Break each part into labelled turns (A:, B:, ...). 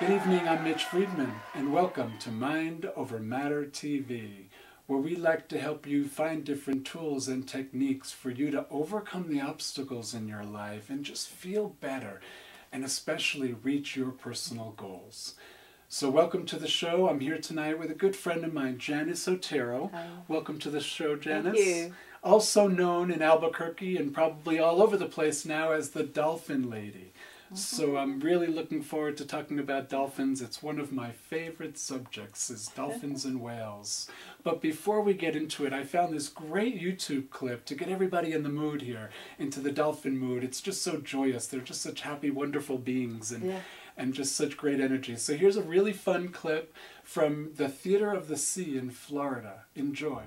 A: Good evening, I'm Mitch Friedman, and welcome to Mind Over Matter TV, where we like to help you find different tools and techniques for you to overcome the obstacles in your life and just feel better, and especially reach your personal goals. So welcome to the show. I'm here tonight with a good friend of mine, Janice Otero.
B: Hi.
A: Welcome to the show, Janice.
B: Thank you.
A: Also known in Albuquerque and probably all over the place now as the Dolphin Lady. So I'm really looking forward to talking about dolphins. It's one of my favorite subjects, is dolphins and whales. But before we get into it, I found this great YouTube clip to get everybody in the mood here, into the dolphin mood. It's just so joyous. They're just such happy, wonderful beings and just such great energy. So here's a really fun clip from the Theater of the Sea in Florida. Enjoy.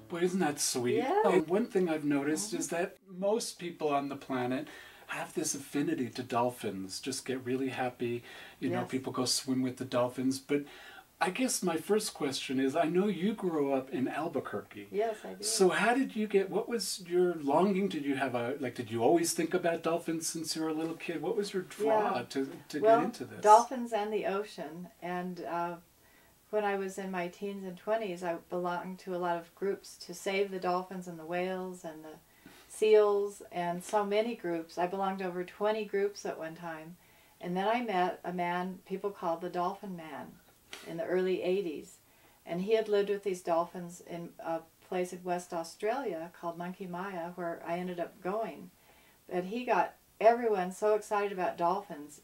A: Boy, isn't that sweet?
B: Yeah.
A: And one thing I've noticed is that most people on the planet have this affinity to dolphins, just get really happy. You know, people go swim with the dolphins. But I guess my first question is, I know you grew up in Albuquerque.
B: Yes, I did.
A: So how did you get, what was your longing? Did you have did you always think about dolphins since you were a little kid? What was your draw to get into this?
B: Dolphins and the ocean. And when I was in my teens and 20s, I belonged to a lot of groups to save the dolphins and the whales and the seals and so many groups. I belonged to over 20 groups at one time. And then I met a man people called the Dolphin Man in the early 80s. And he had lived with these dolphins in a place in West Australia called Monkey Maya, where I ended up going. But he got everyone so excited about dolphins.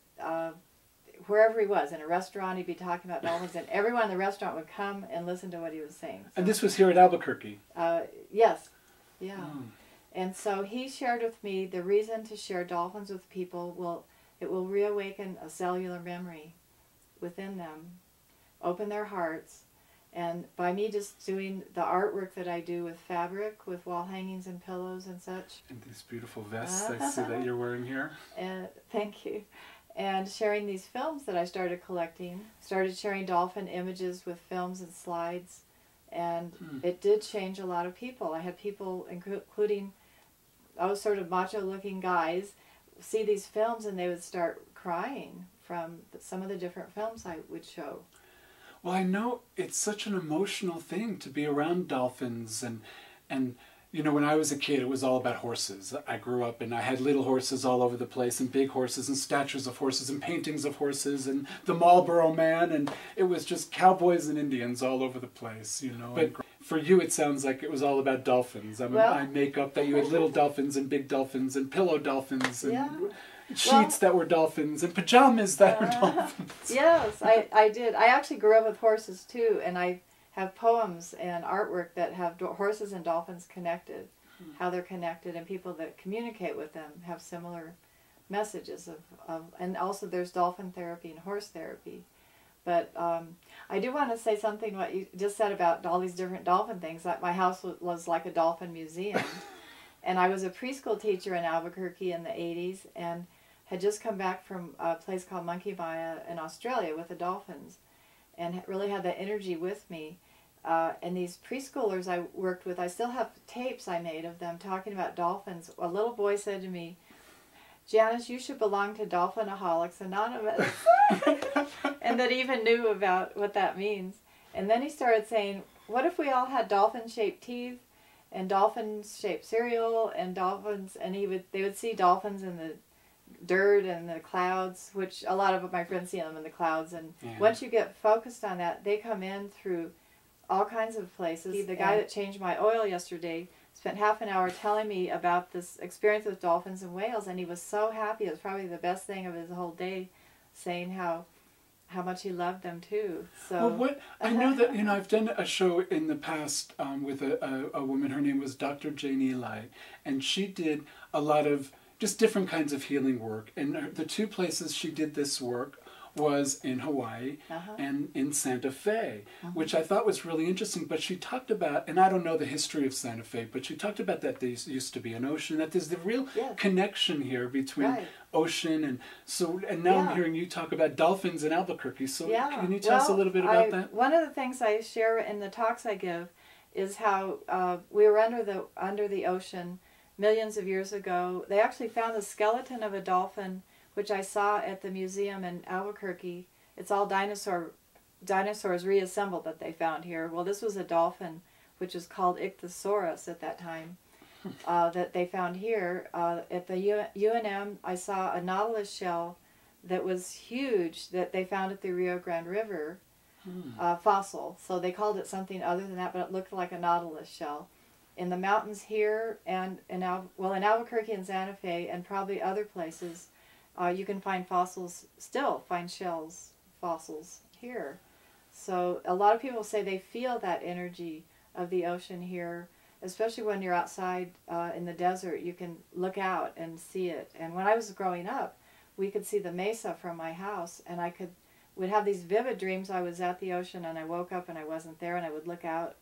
B: Wherever he was, in a restaurant, he'd be talking about dolphins, and everyone in the restaurant would come and listen to what he was saying. So,
A: and this was here at Albuquerque?
B: Yes. Yeah. And so he shared with me the reason to share dolphins with people it will reawaken a cellular memory within them, open their hearts, and by me just doing the artwork that I do with fabric, with wall hangings and pillows and such.
A: And these beautiful vests I see that you're wearing here.
B: Thank you. And sharing these films that I started collecting, started sharing dolphin images with films and slides, and it did change a lot of people. I had people, including those sort of macho-looking guys, see these films and they would start crying from some of the different films I would show.
A: Well, I know it's such an emotional thing to be around dolphins, and you know, when I was a kid, it was all about horses. I grew up and I had little horses all over the place, and big horses, and statues of horses, and paintings of horses, and the Marlboro Man, and it was just cowboys and Indians all over the place, you know. But for you, it sounds like it was all about dolphins. I make up that you had little dolphins and big dolphins and pillow dolphins and sheets that were dolphins and pajamas that were dolphins.
B: Yes, I did. I actually grew up with horses too, and I have poems and artwork that have horses and dolphins connected, how they're connected, and people that communicate with them have similar messages and also there's dolphin therapy and horse therapy. But I do want to say something what you just said about all these different dolphin things. Like my house was like a dolphin museum. And I was a preschool teacher in Albuquerque in the 80s and had just come back from a place called Monkey Maya in Australia with the dolphins and really had that energy with me. And these preschoolers I worked with, I still have tapes I made of them talking about dolphins. A little boy said to me, "Janice, you should belong to Dolphinaholics Anonymous." And that even knew about what that means. And then he started saying, what if we all had dolphin-shaped teeth and dolphin-shaped cereal and dolphins, and they would see dolphins in the dirt and the clouds, which a lot of my friends see them in the clouds. And once you get focused on that, they come in through all kinds of places. The guy that changed my oil yesterday spent half an hour telling me about this experience with dolphins and whales, and he was so happy. It was probably the best thing of his whole day, saying how how much he loved them too. So
A: Well, what I know that I've done a show in the past with a woman. Her name was Dr. Jane Eli, and she did a lot of just different kinds of healing work. And the two places she did this work was in Hawaii and in Santa Fe, which I thought was really interesting. But she talked about, and I don't know the history of Santa Fe, but she talked about that there used to be an ocean, that there's the real connection here between ocean and now I'm hearing you talk about dolphins in Albuquerque. So can you tell us a little bit about that?
B: One of the things I share in the talks I give is how we were under the ocean millions of years ago. They actually found the skeleton of a dolphin, which I saw at the museum in Albuquerque. It's all dinosaurs reassembled that they found here. Well, this was a dolphin, which was called Ichthyosaurus at that time, that they found here. At the UNM, I saw a nautilus shell that was huge that they found at the Rio Grande River, fossil. So they called it something other than that, but it looked like a nautilus shell. In the mountains here and in Albuquerque and Santa Fe and probably other places, you can find fossils, still find shells, fossils here. So a lot of people say they feel that energy of the ocean here, especially when you're outside in the desert. You can look out and see it. And when I was growing up, we could see the mesa from my house, and would have these vivid dreams. I was at the ocean and I woke up and I wasn't there, and I would look out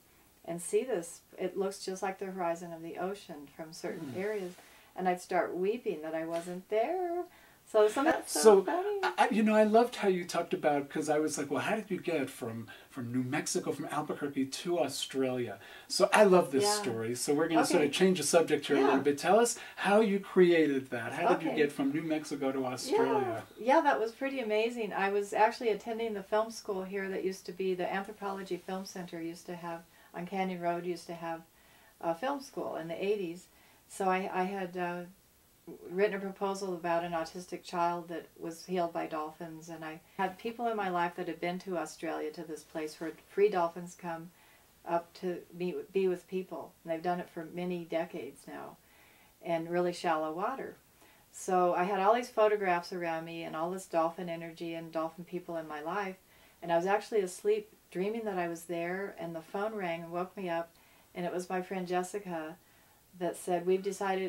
B: and see this. It looks just like the horizon of the ocean from certain areas, and I'd start weeping that I wasn't there. So that's so funny.
A: I loved how you talked about, because I was like, well, how did you get from New Mexico, from Albuquerque to Australia? So I love this story. So we're going to sort of change the subject here a little bit. Tell us how you created that. How did you get from New Mexico to Australia?
B: Yeah, that was pretty amazing. I was actually attending the film school here that used to be the Anthropology Film Center used to have, on Canyon Road, used to have a film school in the 80s. So I had written a proposal about an autistic child that was healed by dolphins, and I had people in my life that had been to Australia, to this place where free dolphins come up to be with people, and they've done it for many decades now, and really shallow water. So I had all these photographs around me and all this dolphin energy and dolphin people in my life, and I was actually asleep dreaming that I was there, and the phone rang and woke me up, and it was my friend Jessica that said,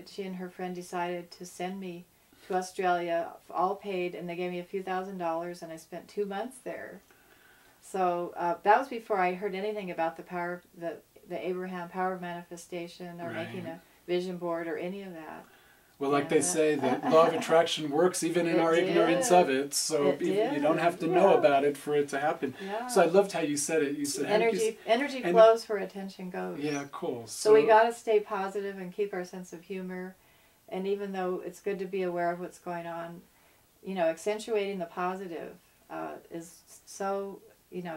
B: she and her friend decided to send me to Australia, all paid, and they gave me a few $1,000s, and I spent 2 months there. So that was before I heard anything about the power, the Abraham power of manifestation, or making a vision board, or any of that.
A: Well, like they say, the law of attraction works even in our ignorance of it. So you don't have to know about it for it to happen. Yeah. So I loved how you said it. You said
B: energy flows where attention goes.
A: Yeah, cool.
B: So we got to stay positive and keep our sense of humor. And even though it's good to be aware of what's going on, accentuating the positive is so,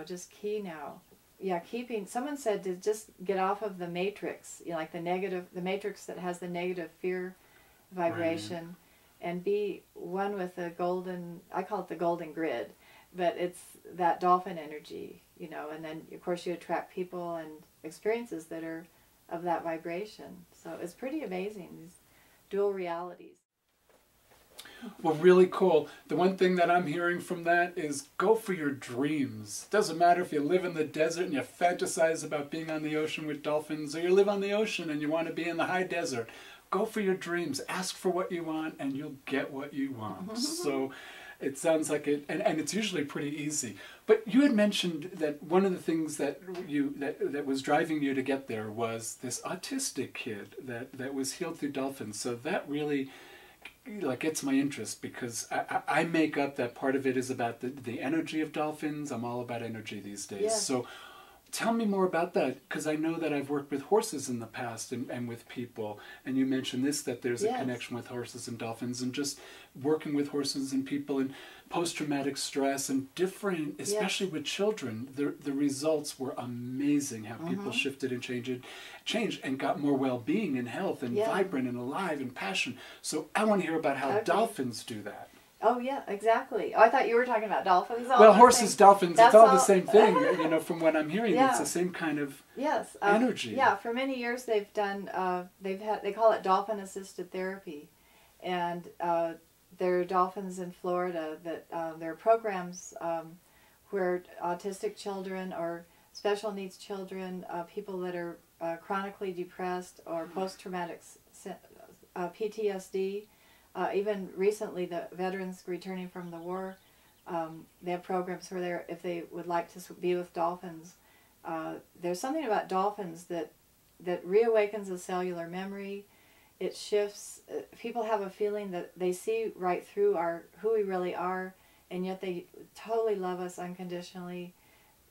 B: just key now. Yeah, someone said to just get off of the matrix, like the matrix that has the negative fear vibration, and be one with the golden, I call it the golden grid, but it's that dolphin energy, and then of course you attract people and experiences that are of that vibration. So it's pretty amazing, these dual realities.
A: Well, really cool. The one thing that I'm hearing from that is go for your dreams. Doesn't matter if you live in the desert and you fantasize about being on the ocean with dolphins, or you live on the ocean and you want to be in the high desert. Go for your dreams. Ask for what you want, and you'll get what you want. So it sounds like it, and it's usually pretty easy. But you had mentioned that one of the things that was driving you to get there was this autistic kid that was healed through dolphins. So that really gets my interest, because I make up that part of it is about the energy of dolphins. I'm all about energy these days. Yeah. So tell me more about that, because I know that I've worked with horses in the past and with people, and you mentioned that there's a connection with horses and dolphins, and just working with horses and people, and post-traumatic stress, and different, especially with children, the results were amazing, how people shifted and changed and got more well-being and health and vibrant and alive and passion. So I want to hear about how dolphins do that.
B: Oh, yeah, exactly. Oh, I thought you were talking about dolphins.
A: Well, horses, dolphins, it's all the same thing. From what I'm hearing, it's the same kind of energy.
B: Yeah, for many years they've done, they call it dolphin-assisted therapy. And there are dolphins in Florida that, there are programs where autistic children or special needs children, people that are chronically depressed or post-traumatic PTSD, even recently the veterans returning from the war, they have programs where if they would like to be with dolphins, there's something about dolphins that reawakens a cellular memory. It shifts. People have a feeling that they see right through who we really are, and yet they totally love us unconditionally.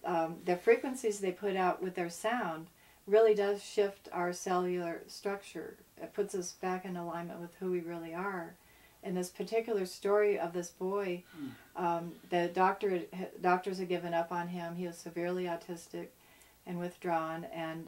B: The frequencies they put out with their sound really does shift our cellular structure. It puts us back in alignment with who we really are. And this particular story of this boy, the doctors had given up on him. He was severely autistic and withdrawn, and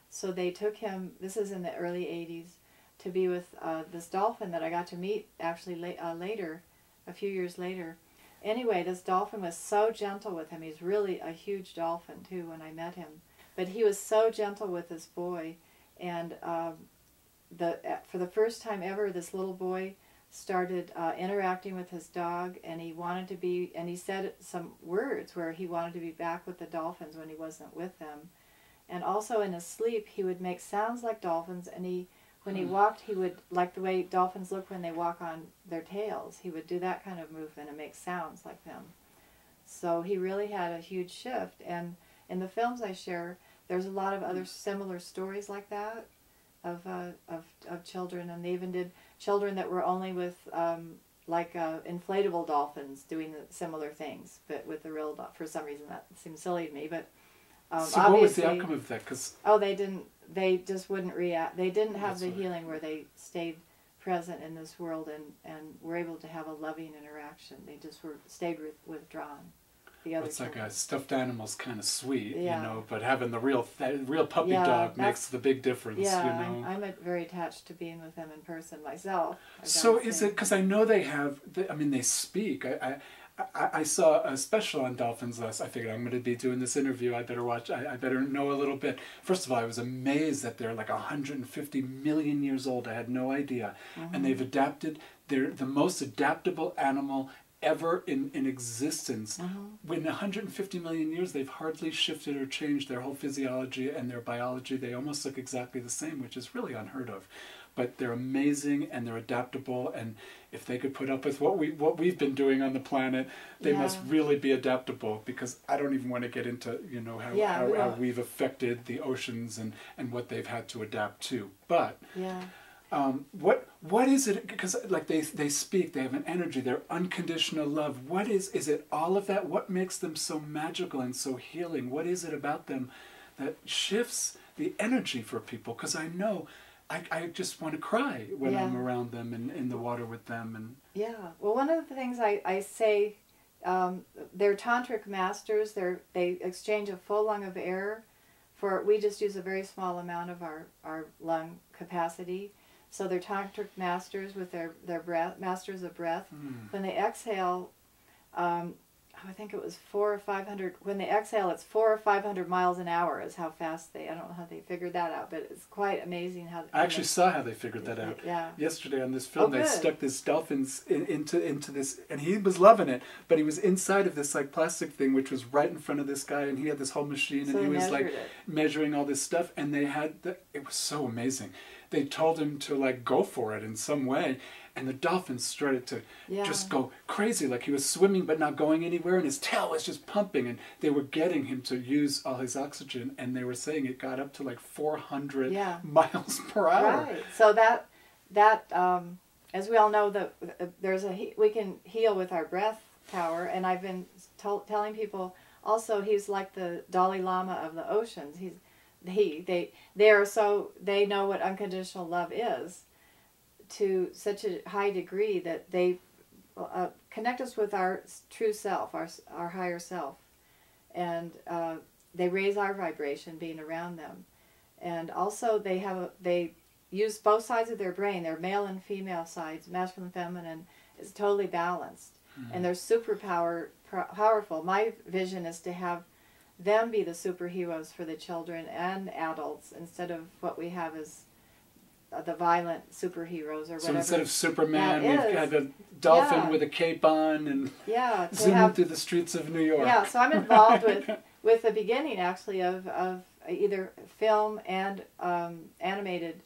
B: so they took him, this is in the early 80s, to be with this dolphin that I got to meet actually later, a few years later. Anyway, this dolphin was so gentle with him. He's really a huge dolphin too when I met him. But he was so gentle with this boy, and for the first time ever, this little boy started interacting with his dog, and he wanted to be, and he said some words where he wanted to be back with the dolphins when he wasn't with them. And also in his sleep, he would make sounds like dolphins, and when he walked, he would, like the way dolphins look when they walk on their tails, he would do that kind of movement and make sounds like them. So he really had a huge shift, and in the films I share, there's a lot of other similar stories like that of children, and they even did children that were only with inflatable dolphins doing similar things, but with the real for some reason that seems silly to me, but
A: so what was the outcome of that?
B: They just wouldn't react. They didn't have the healing where they stayed present in this world and were able to have a loving interaction. They just stayed withdrawn. The other
A: it's like a stuffed animal's kind of sweet, you know, but having the real puppy dog makes the big difference,
B: yeah,
A: you know.
B: I'm very attached to being with them in person myself.
A: So is it, because I know they have, they speak. I saw a special on dolphins last. I figured I'm going to be doing this interview. I better watch. I better know a little bit. First of all, I was amazed that they're like 150 million years old. I had no idea. And they've adapted. They're the most adaptable animal ever in existence. In 150 million years, they've hardly shifted or changed their whole physiology and their biology. They almost look exactly the same, which is really unheard of. But they're amazing and they're adaptable, and if they could put up with what we've been doing on the planet, they must really be adaptable, because I don't even want to get into, you know, how we've affected the oceans and what they've had to adapt to. But what is it, because like they speak, they have an energy, they're unconditional love. What is it all of that? What makes them so magical and so healing? What is it about them that shifts the energy for people? Because I know I just want to cry when I'm around them and in the water with them. And
B: well, one of the things I say, they're tantric masters. They exchange a full lung of air we just use a very small amount of our lung capacity. So they're tantric masters with their breath, masters of breath. When they exhale, I think it was 400 or 500. When they exhale, it's 400 or 500 miles an hour is how fast I don't know how they figured that out, but it's quite amazing how.
A: I actually saw how they figured that out. Yesterday on this film, they stuck this dolphins into this, and he was loving it, but he was inside of this like plastic thing, which was right in front of this guy, and he had this whole machine, and he was like measuring all this stuff, and they had it was so amazing. They told him to like go for it in some way, and the dolphin started to just go crazy, like he was swimming but not going anywhere, and his tail was just pumping, and they were getting him to use all his oxygen, and they were saying it got up to like 400 miles per hour.
B: Right. So that as we all know, we can heal with our breath power, and I've been telling people also he's like the Dalai Lama of the oceans. They know what unconditional love is to such a high degree that they connect us with our true self, our higher self, and they raise our vibration being around them. And also they use both sides of their brain, their male and female sides, masculine, feminine, is totally balanced, and they're super powerful. My vision is to have them be the superheroes for the children and adults, instead of what we have as the violent superheroes or whatever.
A: So instead of Superman,
B: that
A: we've
B: is.
A: got a dolphin
B: Yeah.
A: with a cape on and
B: Yeah, to
A: zooming
B: have,
A: through the streets of New York.
B: yeah. So I'm involved with the beginning actually of either film and animated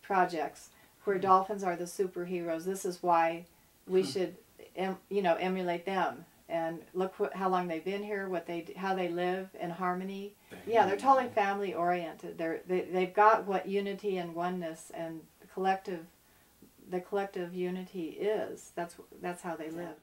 B: projects where dolphins are the superheroes. This is why we should, emulate them and look how long they've been here, how they live in harmony. Yeah, they're totally family oriented. They've got what unity and oneness and the collective unity is. That's how they live.